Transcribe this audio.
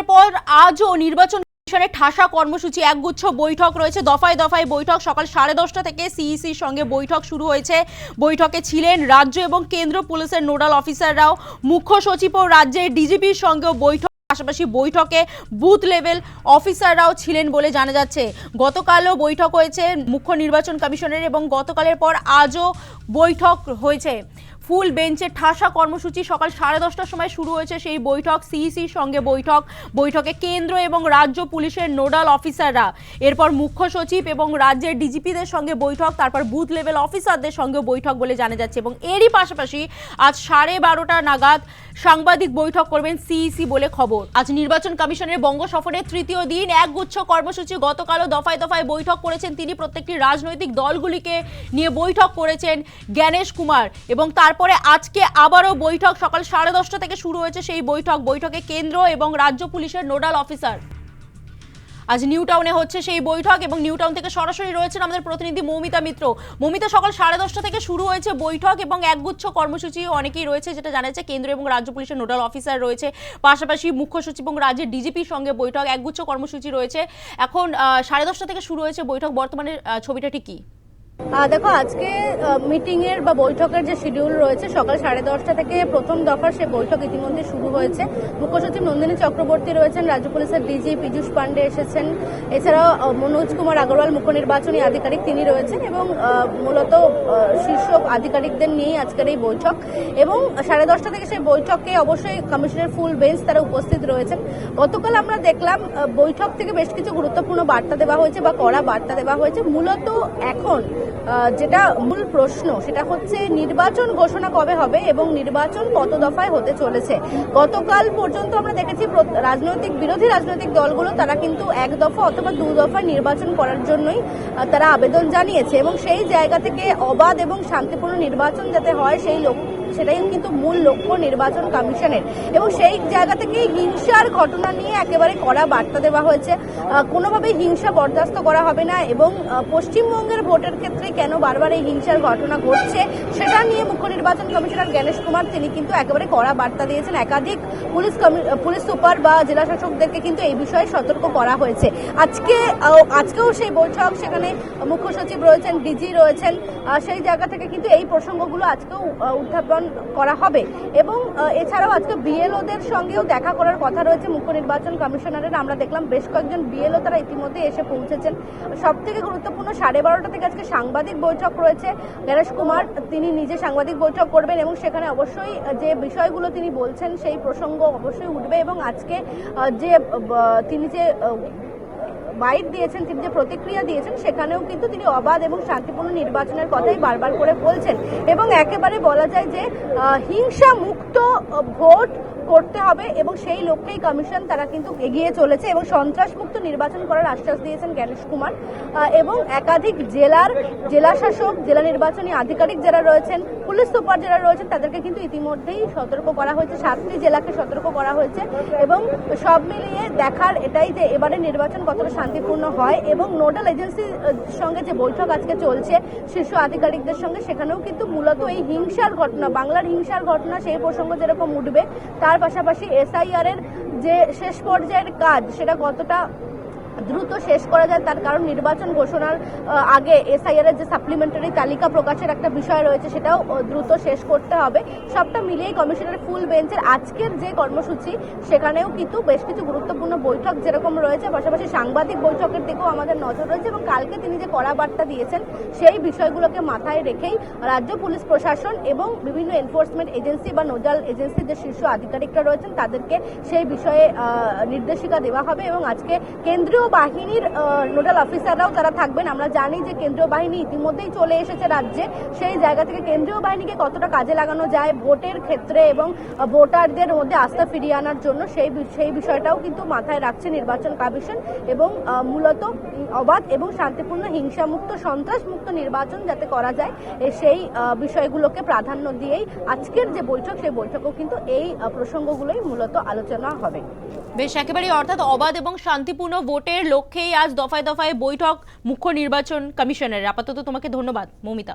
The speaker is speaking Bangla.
গতকালের পর আজও নির্বাচন কমিশনের ঠাসা কর্মসূচি, একগুচ্ছ বৈঠক রয়েছে, দফায় দফায় বৈঠক। সকাল 10:30 থেকে সিইসির সঙ্গে বৈঠক শুরু হয়েছে। বৈঠকে ছিলেন রাজ্য এবং কেন্দ্র পুলিশের নোডাল অফিসাররাও, মুখ্য সচিব ও রাজ্যের ডিজিপির সঙ্গেও বৈঠক। পাশাপাশি বৈঠকে বুথ লেভেল অফিসাররাও ছিলেন বলে জানা যাচ্ছে। গতকালও বৈঠক হয়েছে মুখ্য নির্বাচন কমিশনের এবং গতকালের পর আজও বৈঠক হয়েছে। ফুল বেঞ্চে ঠাসা কর্মসূচি, সকাল 10:30টার সময় শুরু হয়েছে সেই বৈঠক। সিইসির সঙ্গে বৈঠকে কেন্দ্র এবং রাজ্য পুলিশের নোডাল অফিসাররা, এরপর মুখ্য সচিব এবং রাজ্যের ডিজিপিদের সঙ্গে বৈঠক, তারপর বুথ লেভেল অফিসারদের সঙ্গে বৈঠক বলে জানা যাচ্ছে। এবং এরই পাশাপাশি আজ 12:30টা নাগাদ সাংবাদিক বৈঠক করবেন সিইসি বলে খবর। আজ নির্বাচন কমিশনের বঙ্গ সফরের তৃতীয় দিন, একগুচ্ছ কর্মসূচি। গতকালও দফায় দফায় বৈঠক করেছেন তিনি, প্রত্যেকটি রাজনৈতিক দলগুলিকে নিয়ে বৈঠক করেছেন জ্ঞানেশ কুমার। এবং তারপরে আজকে আবারও বৈঠক, সকাল 10:30 থেকে শুরু হয়েছে সেই বৈঠকে কেন্দ্র এবং রাজ্য পুলিশের নোডাল অফিসার। আজ নিউ টাউনে হচ্ছে সেই বৈঠক এবং নিউ টাউন থেকে সরাসরি রয়েছেন আমাদের প্রতিনিধি মৌমিতা মিত্র। মৌমিতা, সকাল 10:30 থেকে শুরু হয়েছে বৈঠক এবং একগুচ্ছ কর্মসূচি অনেকেই রয়েছে, যেটা জানা যাচ্ছে কেন্দ্র এবং রাজ্য পুলিশের নোডাল অফিসার রয়েছে, পাশাপাশি মুখ্য সচিব এবং রাজ্যের ডিজিপির সঙ্গে বৈঠক, একগুচ্ছ কর্মসূচি রয়েছে। এখন 10:30 থেকে শুরু হয়েছে বৈঠক, বর্তমানে ছবিটা ঠিক কি? দেখো, আজকে মিটিং এর বা বৈঠকের যে শিডিউল রয়েছে, সকাল 10:30 থেকে প্রথম দফার সে বৈঠক ইতিমধ্যে শুরু হয়েছে। মুখ্য সচিব নন্দিনী চক্রবর্তী রয়েছেন, রাজ্য পুলিশের ডিজি পীযূষ পান্ডে এসেছেন, এছাড়াও মনোজ কুমার আগরওয়াল মুখ্য নির্বাচনী আধিকারিক তিনি রয়েছেন এবং মূলত শীর্ষ আধিকারিকদের নিয়েই আজকের এই বৈঠক। এবং 10:30 থেকে সেই বৈঠকে অবশ্যই কমিশনের ফুল বেঞ্চ তারা উপস্থিত রয়েছেন। গতকাল আমরা দেখলাম বৈঠক থেকে বেশ কিছু গুরুত্বপূর্ণ বার্তা দেওয়া হয়েছে বা কড়া বার্তা দেওয়া হয়েছে। মূলত এখন যেটা মূল প্রশ্ন সেটা হচ্ছে নির্বাচন ঘোষণা কবে হবে এবং নির্বাচন কত দফায় হতে চলেছে। গতকাল পর্যন্ত আমরা দেখেছি বিরোধী রাজনৈতিক দলগুলো তারা কিন্তু এক দফা অথবা দু দফায় নির্বাচন করার জন্যই তারা আবেদন জানিয়েছে এবং সেই জায়গা থেকে অবাধ এবং শান্তিপূর্ণ নির্বাচন যাতে হয় সেটাই কিন্তু মূল লক্ষ্য নির্বাচন কমিশনের। এবং সেই জায়গা থেকে হিংসার ঘটনা নিয়ে একেবারে কড়া বার্তা দেওয়া হয়েছে। কোনোভাবেই হিংসা বরদাস্ত করা হবে না এবং পশ্চিমবঙ্গের ভোটের ক্ষেত্রে কেন বারবার এই হিংসার ঘটনা ঘটছে সেটা নিয়ে মুখ্য নির্বাচন কমিশনার জ্ঞানেশ কুমার তিনি কিন্তু একেবারে কড়া বার্তা দিয়েছেন। একাধিক পুলিশ সুপার বা জেলা শাসকদেরকে কিন্তু এই বিষয়ে সতর্ক করা হয়েছে। আজকেও সেই বৈঠক, সেখানে মুখ্য সচিব রয়েছেন, ডিজি রয়েছেন, সেই জায়গা থেকে কিন্তু এই প্রসঙ্গগুলো আজকেও উত্থাপন করা হবে। এবং এছাড়াও আজকে বিএলওদের সঙ্গেও দেখা করার কথা রয়েছে মুখ্য নির্বাচন কমিশনারের। আমরা দেখলাম বেশ কয়েকজন বিএলও তারা ইতিমধ্যে এসে পৌঁছেছেন। সব থেকে গুরুত্বপূর্ণ 12:30 থেকে আজকে সাংবাদিক বৈঠক রয়েছে। জ্ঞানেশ কুমার তিনি নিজে সাংবাদিক বৈঠক করবেন এবং সেখানে অবশ্যই যে বিষয়গুলো তিনি বলছেন সেই প্রসঙ্গ অবশ্যই উঠবে। এবং আজকে তিনি যে বাইট দিয়েছেন, তিনি যে প্রতিক্রিয়া দিয়েছেন সেখানেও কিন্তু তিনি অবাধ এবং শান্তিপূর্ণ নির্বাচনের কথাই বারবার করে বলছেন এবং একেবারে বলা যায় যে হিংসা মুক্ত ভোট করতে হবে এবং সেই লক্ষ্যেই কমিশন তারা কিন্তু এগিয়ে চলেছে এবং সন্ত্রাস মুক্ত নির্বাচন করার আশ্বাস দিয়েছেন জ্ঞানেশ কুমার। এবং একাধিক জেলা শাসক, জেলা নির্বাচনী আধিকারিক যারা রয়েছেন, পুলিশ সুপার যারা রয়েছেন তাদেরকে কিন্তু ইতিমধ্যেই সতর্ক করা হয়েছে। 7টি জেলাকে সতর্ক করা হয়েছে এবং সব মিলিয়ে দেখার এটাই যে এবারে নির্বাচন কতটা শান্তিপূর্ণ হয়। এবং নোডাল এজেন্সির সঙ্গে যে বৈঠক আজকে চলছে শীর্ষ আধিকারিকদের সঙ্গে, সেখানেও কিন্তু মূলত এই হিংসার ঘটনা, বাংলার হিংসার ঘটনা সেই প্রসঙ্গ যেরকম উঠবে, তার পাশাপাশি এসআইআর এর যে শেষ পর্যায়ের কাজ সেটা কতটা দ্রুত শেষ করা যায়, তার কারণ নির্বাচন ঘোষণার আগে এসআইআর এর যে সাপ্লিমেন্টারি তালিকা প্রকাশের একটা বিষয় রয়েছে সেটাও দ্রুত শেষ করতে হবে। সবটা মিলিয়েই কমিশনের ফুল বেঞ্চের আজকের যে কর্মসূচি সেখানেও কিন্তু বেশ কিছু গুরুত্বপূর্ণ বৈঠক যেরকম রয়েছে, পাশাপাশি সাংবাদিক বৈঠকের দিকেও আমাদের নজর রয়েছে। এবং কালকে তিনি যে কড়া বার্তা দিয়েছেন সেই বিষয়গুলোকে মাথায় রেখেই রাজ্য পুলিশ প্রশাসন এবং বিভিন্ন এনফোর্সমেন্ট এজেন্সি বা নোডাল এজেন্সির যে শীর্ষ আধিকারিকরা রয়েছেন তাদেরকে সেই বিষয়ে নির্দেশিকা দেওয়া হবে। এবং আজকে কেন্দ্রীয় বাহিনীর নোডাল অফিসাররাও তারা থাকবেন। আমরা জানি যে কেন্দ্রীয় বাহিনী ইতিমধ্যেই চলে এসেছে রাজ্যে, সেই জায়গা থেকে কেন্দ্রীয় বাহিনীকে কতটা কাজে লাগানো যায় ভোটের ক্ষেত্রে এবং ভোটারদের মধ্যে আস্থা ফিরিয়ে আনার জন্য সেই বিষয়টাও কিন্তু মাথায় রাখছে নির্বাচন কমিশন। এবং মূলত অবাধ এবং শান্তিপূর্ণ হিংসামুক্ত সন্ত্রাসমুক্ত নির্বাচন যাতে করা যায় সেই বিষয়গুলোকে প্রাধান্য দিয়েই আজকের যে বৈঠক সেই বৈঠকেও কিন্তু এই প্রসঙ্গগুলোই মূলত আলোচনা হবে। বেশ, একেবারেই, অর্থাৎ অবাধ এবং শান্তিপূর্ণ ভোটের লক্ষ্যেই আজ দফায় দফায় বৈঠক মুখ্য নির্বাচন কমিশনের। আপাতত তোমাকে ধন্যবাদ মৌমিতা।